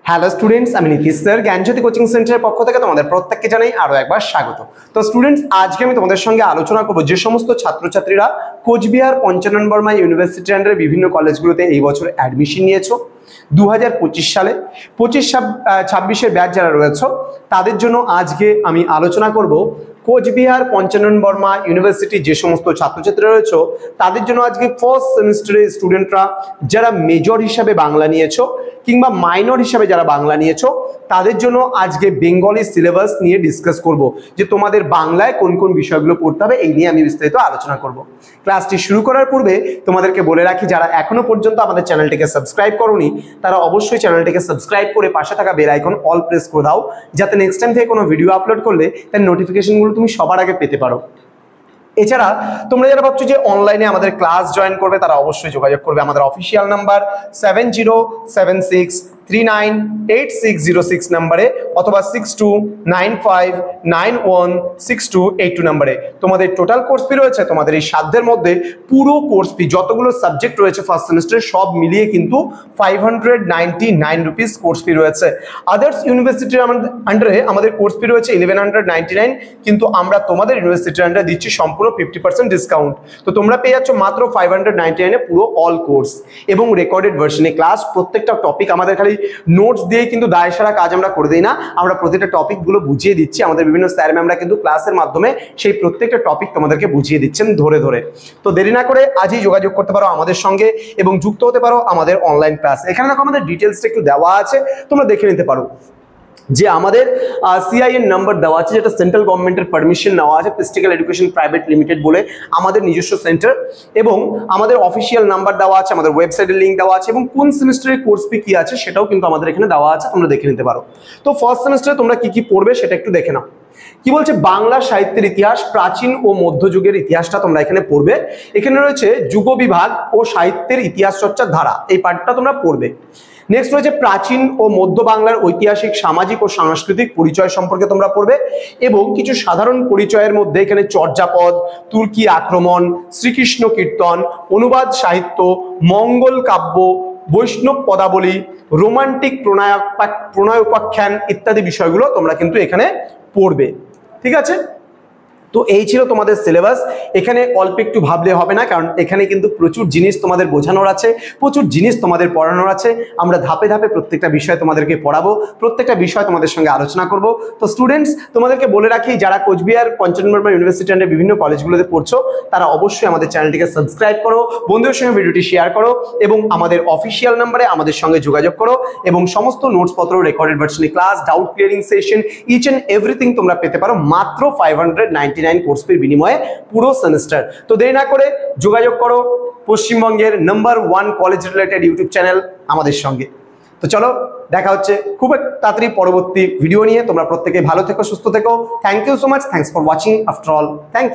Hello students, আমি Nitish sir জ্ঞানজ্যোতি coaching সেন্টারের পক্ষ থেকে তোমাদের প্রত্যেককে জানাই আরো একবার স্বাগত। তো স্টুডেন্টস, আজকে আমি তোমাদের সঙ্গে আলোচনা করব যে সমস্ত ছাত্রছাত্রীরা কোচবিহার পঞ্চানন বর্মা ইউনিভার্সিটি আন্ডারে বিভিন্ন কলেজগুলোতে এই বছর অ্যাডমিশন নিয়েছো 2025 সালে 25-26 ব্যাচ যারা রয়েছে তাদের জন্য আজকে আমি আলোচনা করব কোচবিহার পঞ্চানন বর্মা ইউনিভার্সিটি যে সমস্ত ছাত্রছাত্রীরা রয়েছে তাদের জন্য আজকে ফার্স্ট সেমিস্টারের স্টুডেন্টরা যারা মেজর হিসাবে বাংলা নিয়েছো কিংবা মাইনর হিসাবে যারা বাংলা নিয়েছো তাদের জন্য আজকে বেঙ্গলি সিলেবাস নিয়ে ডিসকাস করব যে তোমাদের বাংলায় কোন কোন বিষয়গুলো পড়তে হবে এই নিয়ে আমি বিস্তারিত আলোচনা করব। ক্লাসটি শুরু করার পূর্বে তোমাদেরকে বলে রাখি, যারা এখনো পর্যন্ত আমাদের চ্যানেলটিকে সাবস্ক্রাইব করোনি তারা অবশ্যই চ্যানেলটিকে সাবস্ক্রাইব করে পাশে থাকা বেল আইকন অল প্রেস করে দাও, যাতে নেক্সট টাইম থেকে কোনো ভিডিও আপলোড করলে তার নোটিফিকেশনগুলো তুমি সবার আগে পেতে পারো। এছাড়া তোমরা যারা ভাবছো যে অনলাইনে আমাদের ক্লাস জয়েন করবে তারা অবশ্যই যোগাযোগ করবে আমাদের অফিসিয়াল নাম্বার 7076398606 নাম্বারে অথবা 6295916282 নাম্বারে। তোমাদের টোটাল কোর্স ফি রয়েছে তোমাদের এই সাধ্যের মধ্যে পুরো কোর্স ফি যতগুলো সাবজেক্ট রয়েছে ফার্স্ট সেমিস্টারে সব মিলিয়ে কিন্তু 599 রুপিস কোর্স ফি রয়েছে। আদার্স ইউনিভার্সিটির আন্ডারে আমাদের কোর্স ফি রয়েছে 1199, কিন্তু আমরা তোমাদের ইউনিভার্সিটির আন্ডারে দিচ্ছি সম্পূর্ণ 50% ডিসকাউন্ট। তো তোমরা পেয়ে যাচ্ছ মাত্র 599 এ পুরো অল কোর্স এবং রেকর্ডেড ভার্সনে ক্লাস। প্রত্যেকটা টপিক আমাদের খালি নোটস দিয়ে কিন্তু দায় সারা কাজ আমরা করে দিই না, আমরা প্রত্যেকটা টপিকগুলো বুঝিয়ে দিচ্ছি। আমাদের বিভিন্ন স্যার ম্যামরা কিন্তু ক্লাসের মাধ্যমে সেই প্রত্যেকটা টপিক তোমাদেরকে বুঝিয়ে দিচ্ছেন ধরে ধরে। তো দেরি না করে আজই যোগাযোগ করতে পারো আমাদের সঙ্গে এবং যুক্ত হতে পারো আমাদের অনলাইন ক্লাস। এখানে দেখো আমাদের ডিটেলসটা একটু দেওয়া আছে, তোমরা দেখে নিতে পারো যে আমাদের সিআইএন নাম্বার দেওয়া আছে, যেটা সেন্ট্রাল গভর্নমেন্টের পারমিশন নেওয়া আছে, প্রেস্টিক্যাল এডুকেশন প্রাইভেট লিমিটেড বলে আমাদের নিজস্ব সেন্টার, এবং আমাদের অফিসিয়াল নাম্বার দেওয়া আছে, আমাদের ওয়েবসাইটের লিঙ্ক দেওয়া আছে এবং কোন সেমিস্টারের কোর্স ফি কি আছে সেটাও কিন্তু আমাদের এখানে দেওয়া আছে, তোমরা দেখে নিতে পারো। তো ফার্স্ট সেমিস্টারে তোমরা কি কি পড়বে সেটা একটু দেখে নাও। কি বলছে, বাংলা সাহিত্যের ইতিহাস, প্রাচীন ও মধ্যযুগের ইতিহাসটা তোমরা এখানে পড়বে। এখানে রয়েছে যুগ বিভাগ ও সাহিত্যের ইতিহাস চর্চার ধারা, এই পার্টটা তোমরা পড়বে। নেক্সট রয়েছে প্রাচীন ও মধ্য বাংলার ঐতিহাসিক, সামাজিক ও সাংস্কৃতিক পরিচয় সম্পর্কে তোমরা পড়বে এবং কিছু সাধারণ পরিচয়ের মধ্যে এখানে চর্যাপদ, তুর্কি আক্রমণ, শ্রীকৃষ্ণ কীর্তন, অনুবাদ সাহিত্য, মঙ্গল কাব্য, বৈষ্ণব পদাবলী, রোমান্টিক প্রণয়োপাখ্যান ইত্যাদি বিষয়গুলো তোমরা কিন্তু এখানে পড়বে। ঠিক আছে, তো এই ছিল তোমাদের সিলেবাস। এখানে অল্প একটু ভাবলে হবে না, কারণ এখানে কিন্তু প্রচুর জিনিস তোমাদের বোঝানোর আছে, প্রচুর জিনিস তোমাদের পড়ানোর আছে। আমরা ধাপে ধাপে প্রত্যেকটা বিষয় তোমাদেরকে পড়াবো, প্রত্যেকটা বিষয় তোমাদের সঙ্গে আলোচনা করব। তো স্টুডেন্টস, তোমাদেরকে বলে রাখি, যারা কোচবিহার পঞ্চানন বর্মা ইউনিভার্সিটি আন্ডারে বিভিন্ন কলেজগুলোতে পড়ছো তারা অবশ্যই আমাদের চ্যানেলটিকে সাবস্ক্রাইব করো, বন্ধুদের সঙ্গে ভিডিওটি শেয়ার করো এবং আমাদের অফিসিয়াল নাম্বারে আমাদের সঙ্গে যোগাযোগ করো এবং সমস্ত নোটসপত্র, রেকর্ডেড ভার্সনে class, doubt clearing session, each and everything তোমরা পেতে পারো মাত্র 599 কোর্স ফির বিনিময়ে পুরো সেমিস্টার। তো দেরি না করে যোগাযোগ করো পশ্চিমবঙ্গের number 1 college related YouTube channel আমাদের সঙ্গে। তো চলো, দেখা হচ্ছে খুব তাড়াতাড়ি পরবর্তী ভিডিও নিয়ে। তোমরা প্রত্যেকে ভালো থেকো, সুস্থ থেকো। Thank you so much, thanks for watching after all, thank you.